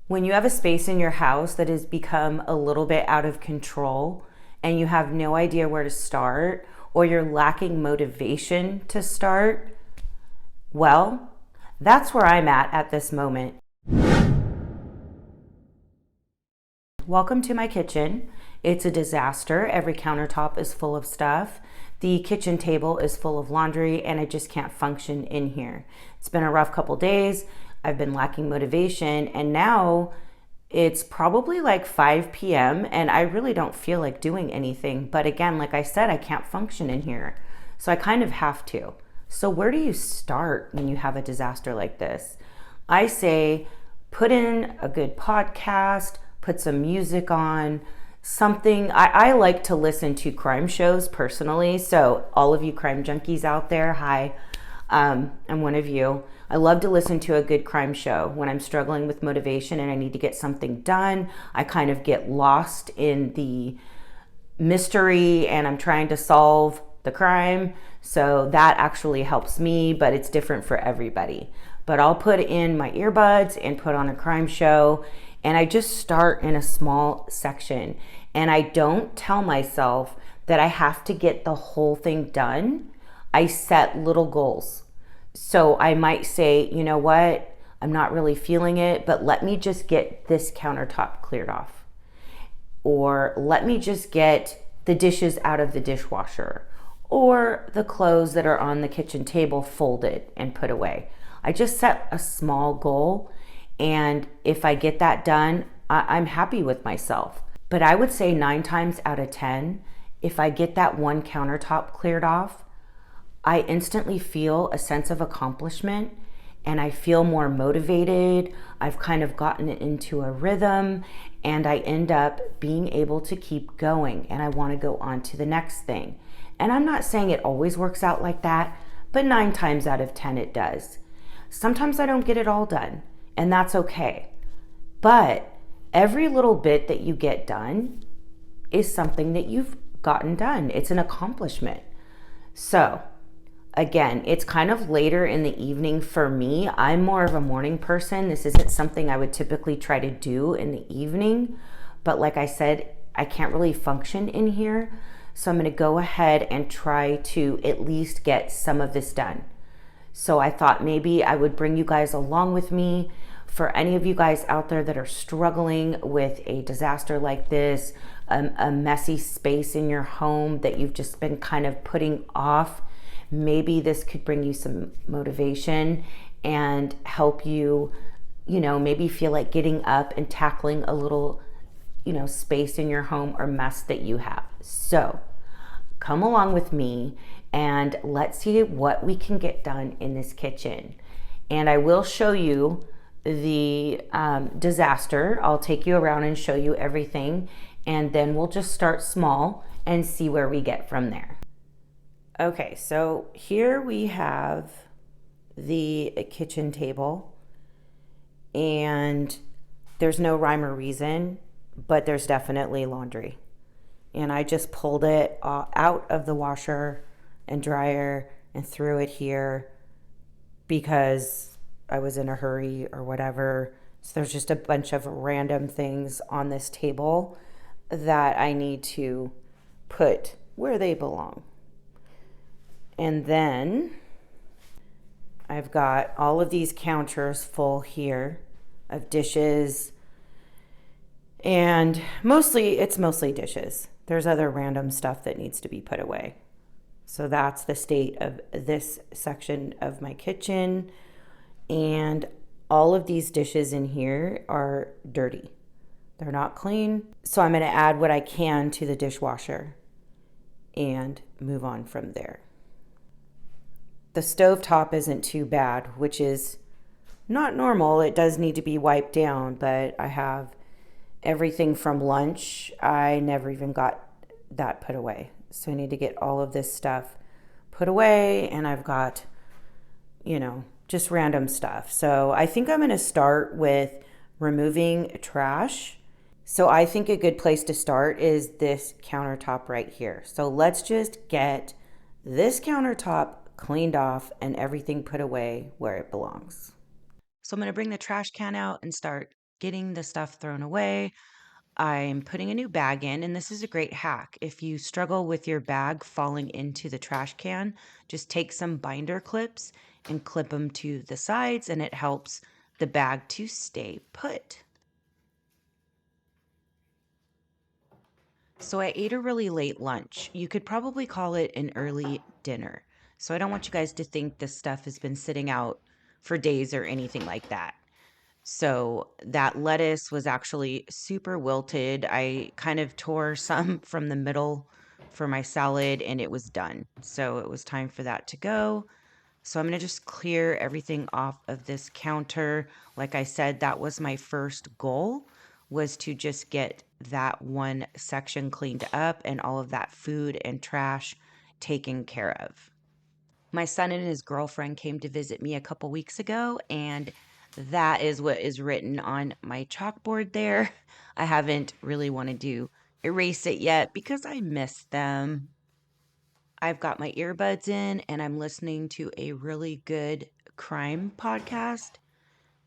When you have a space in your house that has become a little bit out of control and you have no idea where to start, or you're lacking motivation to start, well, that's where I'm at this moment. Welcome to my kitchen. It's a disaster. Every countertop is full of stuff. The kitchen table is full of laundry and I just can't function in here. It's been a rough couple days. I've been lacking motivation and now it's probably like 5 p.m. and I really don't feel like doing anything. But again, like I said, I can't function in here. So I kind of have to. So where do you start when you have a disaster like this? I say put in a good podcast, put some music on, something. I like to listen to crime shows personally. So all of you crime junkies out there, hi. I'm one of you. I love to listen to a good crime show when I'm struggling with motivation and I need to get something done. I kind of get lost in the mystery and I'm trying to solve the crime. So that actually helps me, but it's different for everybody. But I'll put in my earbuds and put on a crime show and I just start in a small section. And I don't tell myself that I have to get the whole thing done. I set little goals. So I might say, you know what, I'm not really feeling it, but let me just get this countertop cleared off. Or let me just get the dishes out of the dishwasher. Or the clothes that are on the kitchen table folded and put away. I just set a small goal. And if I get that done, I'm happy with myself. But I would say 9 times out of 10, if I get that one countertop cleared off, I instantly feel a sense of accomplishment and I feel more motivated. I've kind of gotten into a rhythm and I end up being able to keep going and I want to go on to the next thing. And I'm not saying it always works out like that, but 9 times out of 10 it does. Sometimes I don't get it all done and that's okay. But every little bit that you get done is something that you've gotten done. It's an accomplishment. So again, it's kind of later in the evening for me. I'm more of a morning person. This isn't something I would typically try to do in the evening. But like I said, I can't really function in here. So I'm going to go ahead and try to at least get some of this done. So I thought maybe I would bring you guys along with me. For any of you guys out there that are struggling with a disaster like this, a messy space in your home that you've just been kind of putting off, maybe this could bring you some motivation and help you, maybe feel like getting up and tackling a little, space in your home or mess that you have. So come along with me and let's see what we can get done in this kitchen. And I will show you the disaster. I'll take you around and show you everything. And then we'll just start small and see where we get from there. Okay, so here we have the kitchen table and there's no rhyme or reason, but there's definitely laundry. And I just pulled it out of the washer and dryer and threw it here because I was in a hurry or whatever. So there's just a bunch of random things on this table that I need to put where they belong. And then I've got all of these counters full here of dishes. And it's mostly dishes. There's other random stuff that needs to be put away. So that's the state of this section of my kitchen. And all of these dishes in here are dirty. They're not clean. So I'm going to add what I can to the dishwasher and move on from there. The stovetop isn't too bad, which is not normal. It does need to be wiped down, but I have everything from lunch. I never even got that put away. So I need to get all of this stuff put away, and I've got, just random stuff. So I think I'm going to start with removing trash. So I think a good place to start is this countertop right here. So let's just get this countertop cleaned off and everything put away where it belongs. So I'm going to bring the trash can out and start getting the stuff thrown away, I'm putting a new bag in, and this is a great hack. If you struggle with your bag falling into the trash can, just take some binder clips and clip them to the sides, and it helps the bag to stay put. So I ate a really late lunch. You could probably call it an early dinner. So I don't want you guys to think this stuff has been sitting out for days or anything like that. So that lettuce was actually super wilted. I kind of tore some from the middle for my salad and it was done. So it was time for that to go. So I'm going to just clear everything off of this counter. Like I said, that was my first goal, was to just get that one section cleaned up and all of that food and trash taken care of. My son and his girlfriend came to visit me a couple weeks ago, and that is what is written on my chalkboard there. I haven't really wanted to erase it yet because I miss them. I've got my earbuds in and I'm listening to a really good crime podcast,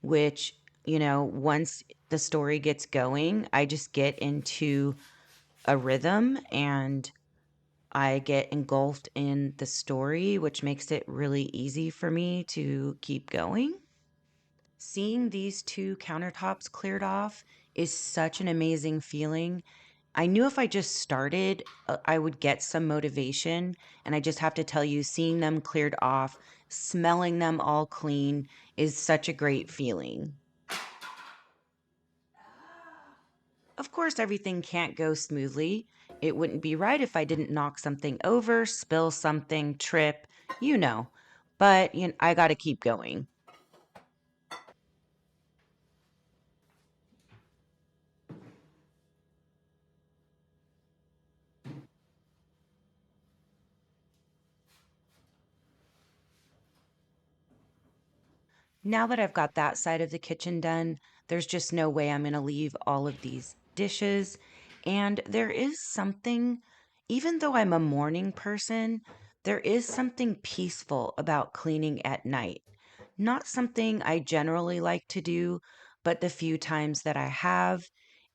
which, once the story gets going, I just get into a rhythm and I get engulfed in the story, which makes it really easy for me to keep going. Seeing these two countertops cleared off is such an amazing feeling. I knew if I just started, I would get some motivation. And I just have to tell you, seeing them cleared off, smelling them all clean is such a great feeling. Of course, everything can't go smoothly. It wouldn't be right if I didn't knock something over, spill something, trip, you know. But I got to keep going. Now that I've got that side of the kitchen done, there's just no way I'm going to leave all of these dishes. And there is something, even though I'm a morning person, there is something peaceful about cleaning at night. Not something I generally like to do, but the few times that I have,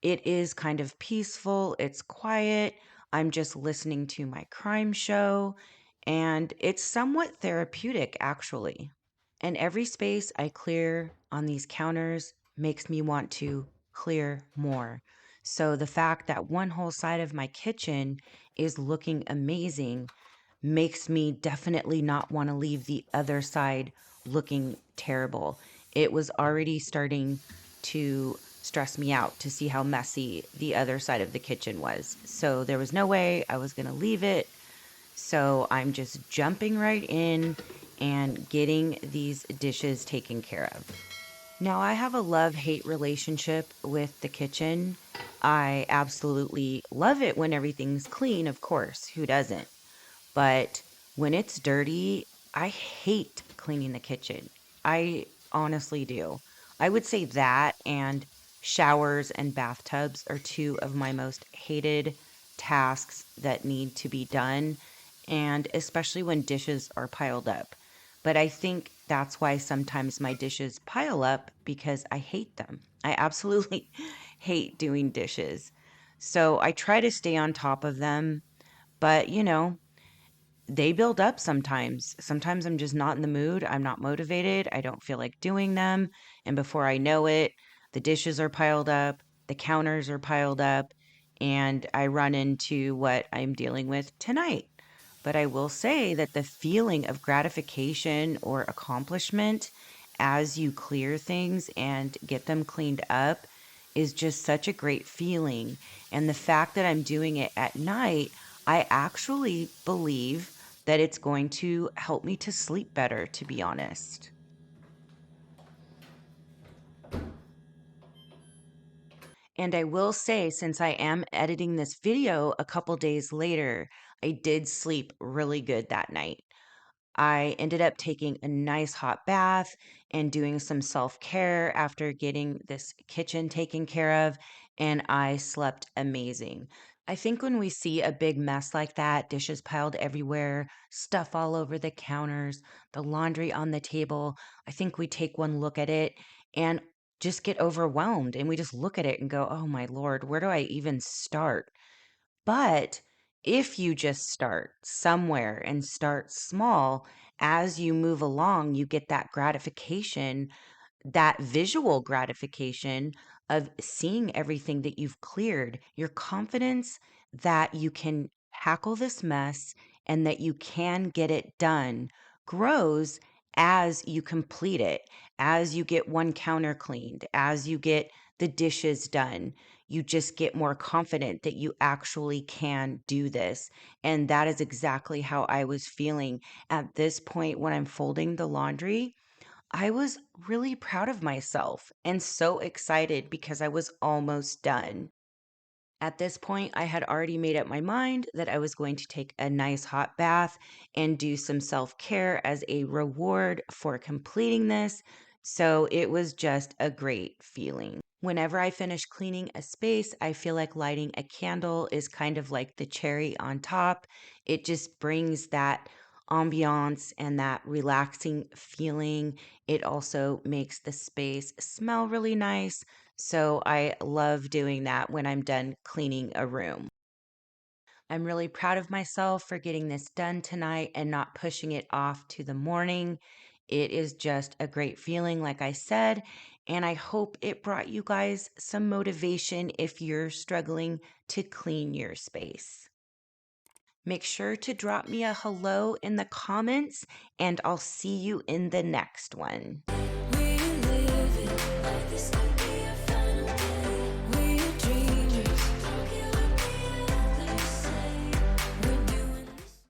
it is kind of peaceful. It's quiet. I'm just listening to my crime show, and it's somewhat therapeutic, actually. And every space I clear on these counters makes me want to clear more. So the fact that one whole side of my kitchen is looking amazing makes me definitely not want to leave the other side looking terrible. It was already starting to stress me out to see how messy the other side of the kitchen was. So there was no way I was going to leave it. So I'm just jumping right in and getting these dishes taken care of. Now, I have a love-hate relationship with the kitchen. I absolutely love it when everything's clean, of course. Who doesn't? But when it's dirty, I hate cleaning the kitchen. I honestly do. I would say that and showers and bathtubs are two of my most hated tasks that need to be done, and especially when dishes are piled up. But I think that's why sometimes my dishes pile up because I hate them. I absolutely hate doing dishes. So I try to stay on top of them, but they build up sometimes. Sometimes I'm just not in the mood. I'm not motivated. I don't feel like doing them. And before I know it, the dishes are piled up, the counters are piled up, and I run into what I'm dealing with tonight. But I will say that the feeling of gratification or accomplishment as you clear things and get them cleaned up is just such a great feeling. And the fact that I'm doing it at night, I actually believe that it's going to help me to sleep better, to be honest. And I will say, since I am editing this video a couple days later, I did sleep really good that night. I ended up taking a nice hot bath and doing some self care after getting this kitchen taken care of, and I slept amazing. I think when we see a big mess like that, dishes piled everywhere, stuff all over the counters, the laundry on the table, I think we take one look at it and just get overwhelmed and we just look at it and go, oh my Lord, where do I even start? But if you just start somewhere and start small, as you move along, you get that gratification, that visual gratification of seeing everything that you've cleared, your confidence that you can tackle this mess and that you can get it done grows as you complete it, as you get one counter cleaned, as you get the dishes done. You just get more confident that you actually can do this. And that is exactly how I was feeling at this point when I'm folding the laundry. I was really proud of myself and so excited because I was almost done. At this point, I had already made up my mind that I was going to take a nice hot bath and do some self care as a reward for completing this. So it was just a great feeling. Whenever I finish cleaning a space, I feel like lighting a candle is kind of like the cherry on top. It just brings that ambiance and that relaxing feeling. It also makes the space smell really nice. So I love doing that when I'm done cleaning a room. I'm really proud of myself for getting this done tonight and not pushing it off to the morning. It is just a great feeling, like I said, and I hope it brought you guys some motivation if you're struggling to clean your space. Make sure to drop me a hello in the comments, and I'll see you in the next one. We live it like this.